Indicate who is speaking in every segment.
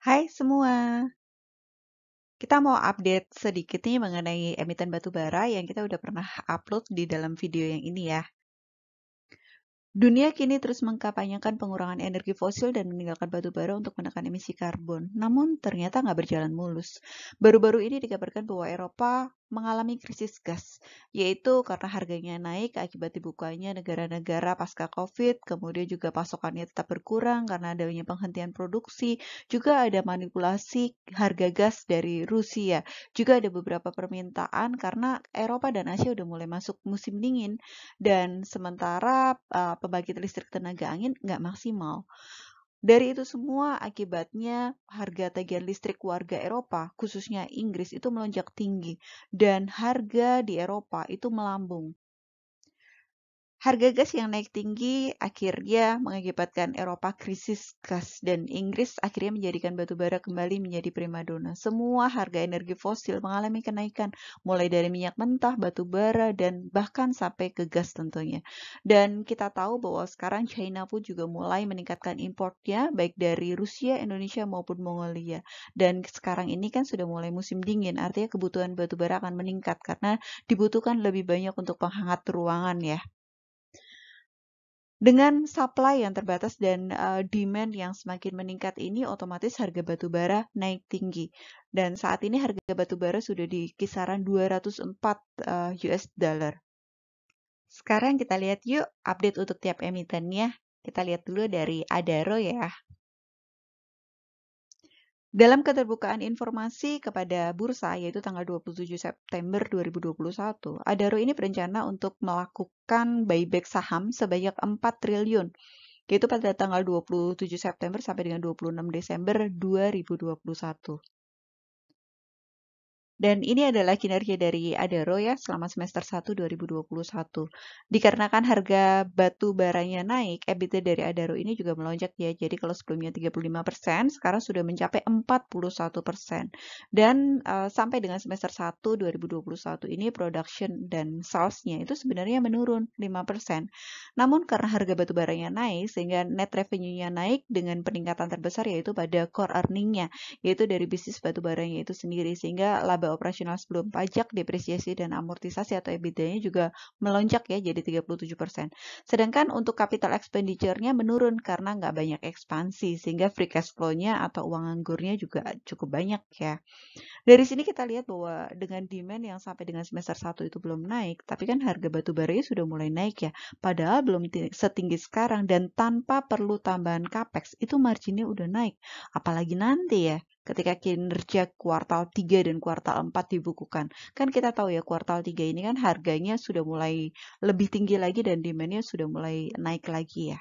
Speaker 1: Hai semua, kita mau update sedikit nih mengenai emiten batu bara yang kita udah pernah upload di dalam video yang ini ya. Dunia kini terus mengkampanyekan pengurangan energi fosil dan meninggalkan batu bara untuk menekan emisi karbon. Namun ternyata nggak berjalan mulus. Baru-baru ini dikabarkan bahwa Eropa mengalami krisis gas, yaitu karena harganya naik akibat dibukanya negara-negara pasca COVID, kemudian juga pasokannya tetap berkurang karena adanya penghentian produksi, juga ada manipulasi harga gas dari Rusia. Juga ada beberapa permintaan karena Eropa dan Asia udah mulai masuk musim dingin. Dan sementara pembangkit listrik tenaga angin nggak maksimal. Dari itu semua akibatnya harga tagihan listrik warga Eropa, khususnya Inggris, itu melonjak tinggi dan harga di Eropa itu melambung. Harga gas yang naik tinggi akhirnya mengakibatkan Eropa krisis gas dan Inggris akhirnya menjadikan batu bara kembali menjadi primadona. Semua harga energi fosil mengalami kenaikan, mulai dari minyak mentah, batu bara, dan bahkan sampai ke gas tentunya. Dan kita tahu bahwa sekarang China pun juga mulai meningkatkan importnya, baik dari Rusia, Indonesia, maupun Mongolia. Dan sekarang ini kan sudah mulai musim dingin, artinya kebutuhan batu bara akan meningkat karena dibutuhkan lebih banyak untuk penghangat ruangan ya. Dengan supply yang terbatas dan demand yang semakin meningkat ini, otomatis harga batu bara naik tinggi. Dan saat ini harga batu bara sudah di kisaran 204 US dollar. Sekarang kita lihat yuk update untuk tiap emitennya. Kita lihat dulu dari Adaro ya. Dalam keterbukaan informasi kepada bursa, yaitu tanggal 27 September 2021, Adaro ini berencana untuk melakukan buyback saham sebanyak 4 triliun, yaitu pada tanggal 27 September sampai dengan 26 Desember 2021. Dan ini adalah kinerja dari Adaro ya selama semester 1 2021. Dikarenakan harga batu baranya naik, EBITDA dari Adaro ini juga melonjak ya. Jadi kalau sebelumnya 35%, sekarang sudah mencapai 41%. Dan sampai dengan semester 1 2021 ini production dan sales-nya itu sebenarnya menurun 5%. Namun karena harga batu baranya naik sehingga net revenue-nya naik dengan peningkatan terbesar yaitu pada core earning-nya, yaitu dari bisnis batu baranya itu sendiri sehingga laba operasional sebelum pajak, depresiasi, dan amortisasi atau EBITDA-nya juga melonjak ya jadi 37%. Sedangkan untuk capital expenditure-nya menurun karena nggak banyak ekspansi sehingga free cash flow-nya atau uang anggurnya juga cukup banyak ya. Dari sini kita lihat bahwa dengan demand yang sampai dengan semester 1 itu belum naik, tapi kan harga batu baranya sudah mulai naik ya. Padahal belum setinggi sekarang dan tanpa perlu tambahan capex, itu marginnya udah naik. Apalagi nanti ya, ketika kinerja kuartal 3 dan kuartal 4 dibukukan. Kan kita tahu ya kuartal 3 ini kan harganya sudah mulai lebih tinggi lagi dan demand-nya sudah mulai naik lagi ya.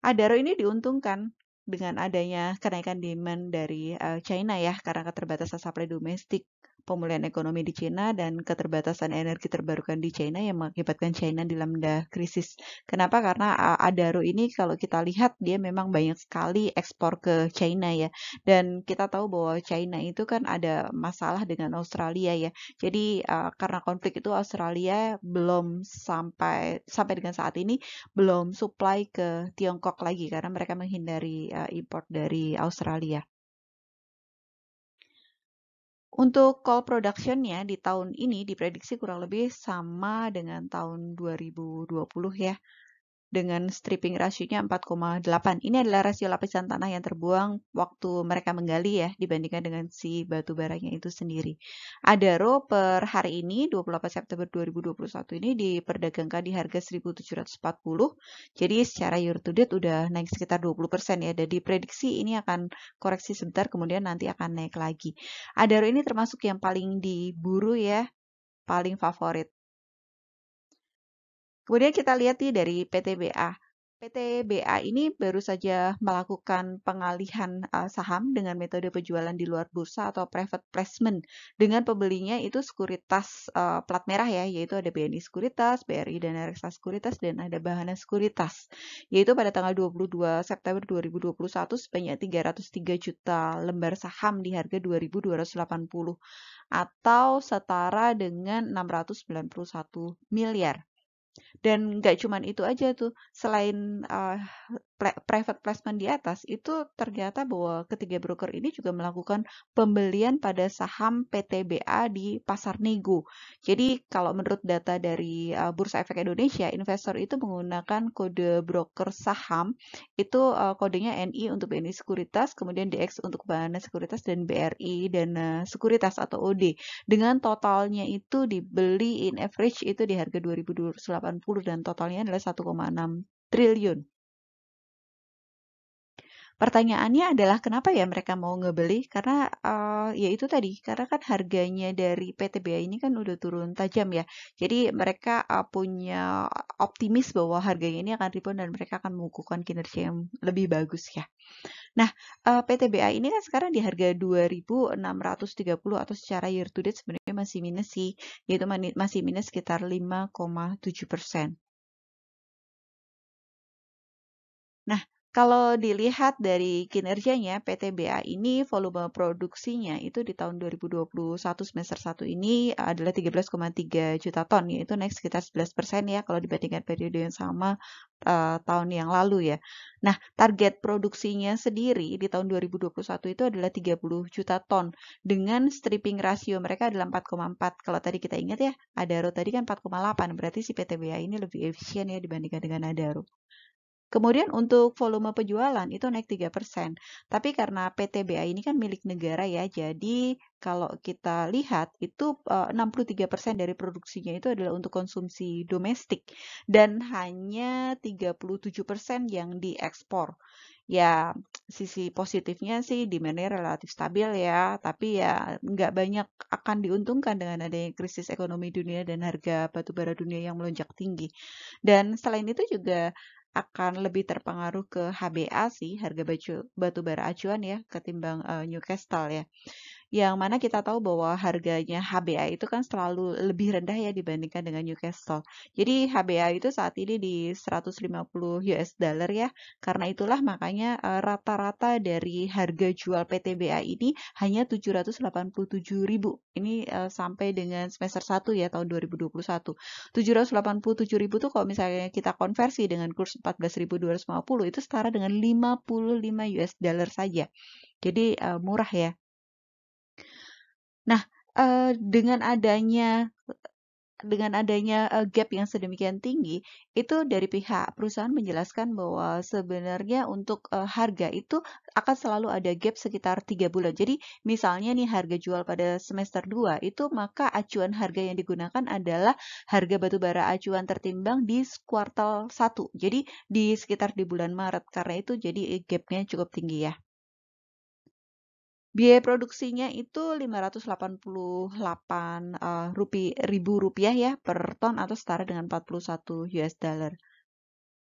Speaker 1: Adaro ini diuntungkan dengan adanya kenaikan demand dari China ya, karena keterbatasan supply domestik, pemulihan ekonomi di China, dan keterbatasan energi terbarukan di China yang mengakibatkan China dilanda krisis. Kenapa? Karena Adaro ini kalau kita lihat dia memang banyak sekali ekspor ke China ya. Dan kita tahu bahwa China itu kan ada masalah dengan Australia ya. Jadi karena konflik itu Australia belum sampai dengan saat ini belum supply ke Tiongkok lagi karena mereka menghindari import dari Australia. Untuk coal production-nya di tahun ini diprediksi kurang lebih sama dengan tahun 2020 ya. Dengan stripping rasionya 4,8. Ini adalah rasio lapisan tanah yang terbuang waktu mereka menggali ya, dibandingkan dengan si batu baranya itu sendiri. Adaro per hari ini, 28 September 2021 ini diperdagangkan di harga 1.740. Jadi secara year to date udah naik sekitar 20% ya, dan diprediksi ini akan koreksi sebentar, kemudian nanti akan naik lagi. Adaro ini termasuk yang paling diburu ya, paling favorit. Kemudian kita lihat nih dari PTBA. PTBA ini baru saja melakukan pengalihan saham dengan metode penjualan di luar bursa atau private placement. Dengan pembelinya itu sekuritas plat merah ya, yaitu ada BNI Sekuritas, BRI dan Reksa Sekuritas, dan ada Bahana Sekuritas. Yaitu pada tanggal 22 September 2021 sebanyak 303 juta lembar saham di harga 2.280 atau setara dengan 691 miliar. Dan nggak cuman itu aja tuh, selain private placement di atas, itu ternyata bahwa ketiga broker ini juga melakukan pembelian pada saham PTBA di pasar nego. Jadi kalau menurut data dari Bursa Efek Indonesia, investor itu menggunakan kode broker saham, itu kodenya NI untuk BNI Sekuritas, kemudian DX untuk Bana Sekuritas, dan BRI Dana Sekuritas atau OD. Dengan totalnya itu dibeli in average itu di harga 2.280 dan totalnya adalah 1,6 triliun. Pertanyaannya adalah kenapa ya mereka mau ngebeli? Karena ya itu tadi, karena kan harganya dari PTBA ini kan udah turun tajam ya. Jadi mereka punya optimis bahwa harganya ini akan rebound dan mereka akan mengukuhkan kinerja yang lebih bagus ya. Nah, PTBA ini kan sekarang di harga 2.630 atau secara year to date sebenarnya masih minus sih, yaitu masih minus sekitar 5,7%. Nah, kalau dilihat dari kinerjanya, PTBA ini volume produksinya itu di tahun 2021 semester 1 ini adalah 13,3 juta ton, yaitu naik sekitar 11% ya kalau dibandingkan periode yang sama tahun yang lalu ya. Nah, target produksinya sendiri di tahun 2021 itu adalah 30 juta ton dengan stripping rasio mereka adalah 4,4. Kalau tadi kita ingat ya, Adaro tadi kan 4,8, berarti si PTBA ini lebih efisien ya dibandingkan dengan Adaro. Kemudian untuk volume penjualan itu naik 3%. Tapi karena PTBA ini kan milik negara ya, jadi kalau kita lihat itu 63% dari produksinya itu adalah untuk konsumsi domestik dan hanya 37% yang diekspor. Ya, sisi positifnya sih demand-nya relatif stabil ya, tapi ya nggak banyak akan diuntungkan dengan adanya krisis ekonomi dunia dan harga batubara dunia yang melonjak tinggi. Dan selain itu juga akan lebih terpengaruh ke HBA sih, harga batu bara acuan ya, ketimbang Newcastle ya. Yang mana kita tahu bahwa harganya HBA itu kan selalu lebih rendah ya dibandingkan dengan Newcastle. Jadi HBA itu saat ini di 150 US dollar ya. Karena itulah makanya rata-rata dari harga jual PTBA ini hanya 787.000. Ini sampai dengan semester 1 ya tahun 2021. 787.000 tuh kalau misalnya kita konversi dengan kurs 14.250 itu setara dengan 55 US dollar saja. Jadi murah ya. Nah, dengan adanya gap yang sedemikian tinggi, itu dari pihak perusahaan menjelaskan bahwa sebenarnya untuk harga itu akan selalu ada gap sekitar 3 bulan. Jadi misalnya nih harga jual pada semester 2 itu maka acuan harga yang digunakan adalah harga batubara acuan tertimbang di kuartal 1. Jadi di sekitar di bulan Maret. Karena itu jadi gapnya cukup tinggi ya. Biaya produksinya itu 588 ribu rupiah ya per ton atau setara dengan 41 US dollar.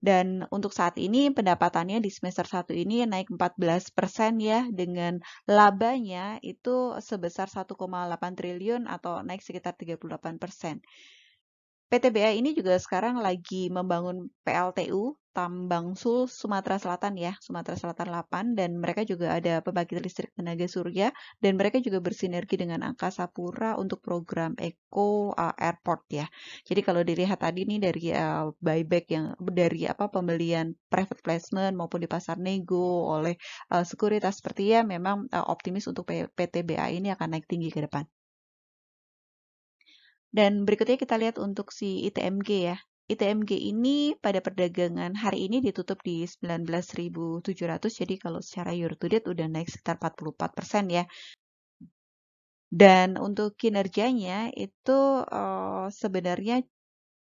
Speaker 1: Dan untuk saat ini pendapatannya di semester 1 ini naik 14% ya dengan labanya itu sebesar 1,8 triliun atau naik sekitar 38%. PTBA ini juga sekarang lagi membangun PLTU Tambang Sul Sumatera Selatan ya, Sumatera Selatan 8 dan mereka juga ada pembangkit listrik tenaga surya dan mereka juga bersinergi dengan Angkasa Pura untuk program Eco Airport ya. Jadi kalau dilihat tadi nih dari buyback yang dari pembelian private placement maupun di pasar nego oleh sekuritas seperti ya memang optimis untuk PTBA ini akan naik tinggi ke depan. Dan berikutnya kita lihat untuk si ITMG ya. ITMG ini pada perdagangan hari ini ditutup di 19.700, jadi kalau secara year to date udah naik sekitar 44% ya. Dan untuk kinerjanya itu sebenarnya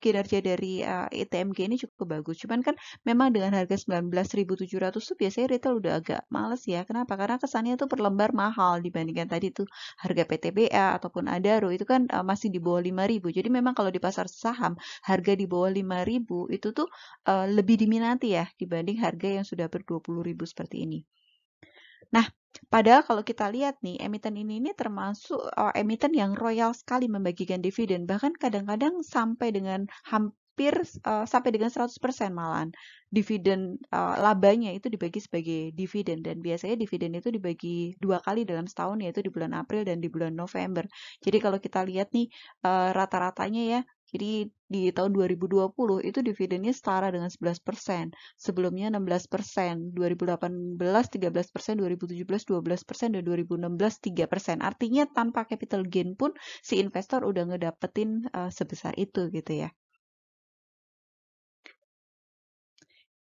Speaker 1: kinerja dari ITMG ini cukup bagus. Cuman kan memang dengan harga 19.700 tuh biasanya retail udah agak males ya. Kenapa? Karena kesannya tuh per lembar mahal dibandingkan tadi tuh harga PTBA ataupun Adaro itu kan masih di bawah 5.000. Jadi memang kalau di pasar saham harga di bawah 5.000 itu tuh lebih diminati ya dibanding harga yang sudah ber 20.000 seperti ini. Nah, padahal kalau kita lihat nih, emiten ini termasuk emiten yang royal sekali membagikan dividen, bahkan kadang-kadang sampai dengan hampir sampai dengan 100% malahan. Dividen labanya itu dibagi sebagai dividen dan biasanya dividen itu dibagi 2 kali dalam setahun yaitu di bulan April dan di bulan November. Jadi kalau kita lihat nih rata-ratanya ya Jadi di tahun 2020 itu dividennya setara dengan 11%. Sebelumnya 16%, 2018 13%, 2017 12%, dan 2016 3%. Artinya tanpa capital gain pun si investor udah ngedapetin sebesar itu gitu ya.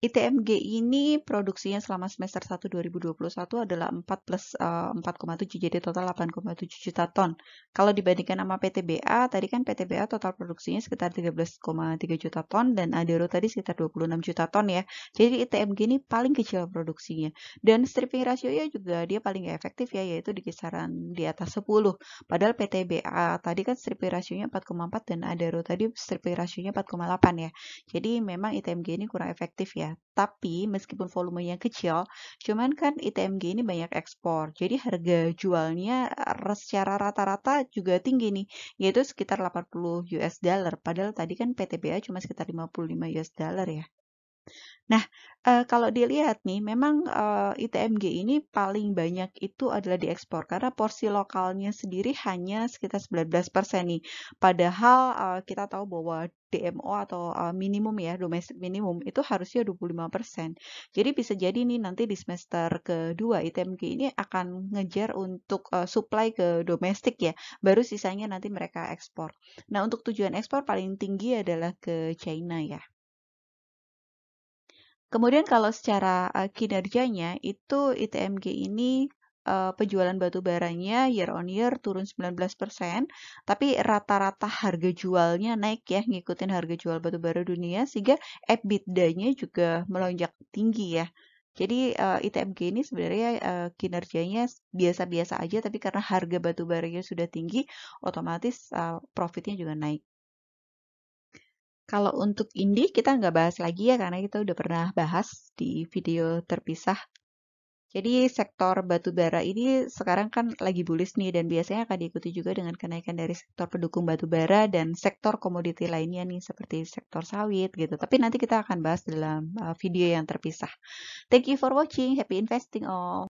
Speaker 1: ITMG ini produksinya selama semester 1 2021 adalah 4 plus 4,7, jadi total 8,7 juta ton. Kalau dibandingkan sama PTBA, tadi kan PTBA total produksinya sekitar 13,3 juta ton dan Adaro tadi sekitar 26 juta ton ya. Jadi ITMG ini paling kecil produksinya. Dan stripping ratio-nya juga dia paling efektif ya, yaitu di kisaran di atas 10. Padahal PTBA tadi kan stripping ratio-nya 4,4 dan Adaro tadi stripping ratio-nya 4,8 ya. Jadi memang ITMG ini kurang efektif ya. Tapi meskipun volumenya kecil, cuman kan ITMG ini banyak ekspor. Jadi harga jualnya secara rata-rata juga tinggi nih, yaitu sekitar 80 US dollar. Padahal tadi kan PTBA cuma sekitar 55 US dollar ya. Nah, kalau dilihat nih, memang ITMG ini paling banyak itu adalah diekspor karena porsi lokalnya sendiri hanya sekitar 19% nih. Padahal kita tahu bahwa DMO atau minimum ya, domestic minimum itu harusnya 25%. Jadi bisa jadi nih nanti di semester kedua ITMG ini akan ngejar untuk supply ke domestik ya, baru sisanya nanti mereka ekspor. Nah, untuk tujuan ekspor paling tinggi adalah ke China ya. Kemudian kalau secara kinerjanya itu ITMG ini penjualan batu baranya year on year turun 19%, tapi rata-rata harga jualnya naik ya, ngikutin harga jual batu bara dunia sehingga EBITDA-nya juga melonjak tinggi ya. Jadi ITMG ini sebenarnya kinerjanya biasa-biasa aja, tapi karena harga batu baranya sudah tinggi, otomatis profitnya juga naik. Kalau untuk indie kita nggak bahas lagi ya karena kita udah pernah bahas di video terpisah. Jadi sektor batu bara ini sekarang kan lagi bullish nih dan biasanya akan diikuti juga dengan kenaikan dari sektor pendukung batu bara dan sektor komoditi lainnya nih seperti sektor sawit gitu. Tapi nanti kita akan bahas dalam video yang terpisah. Thank you for watching. Happy investing all.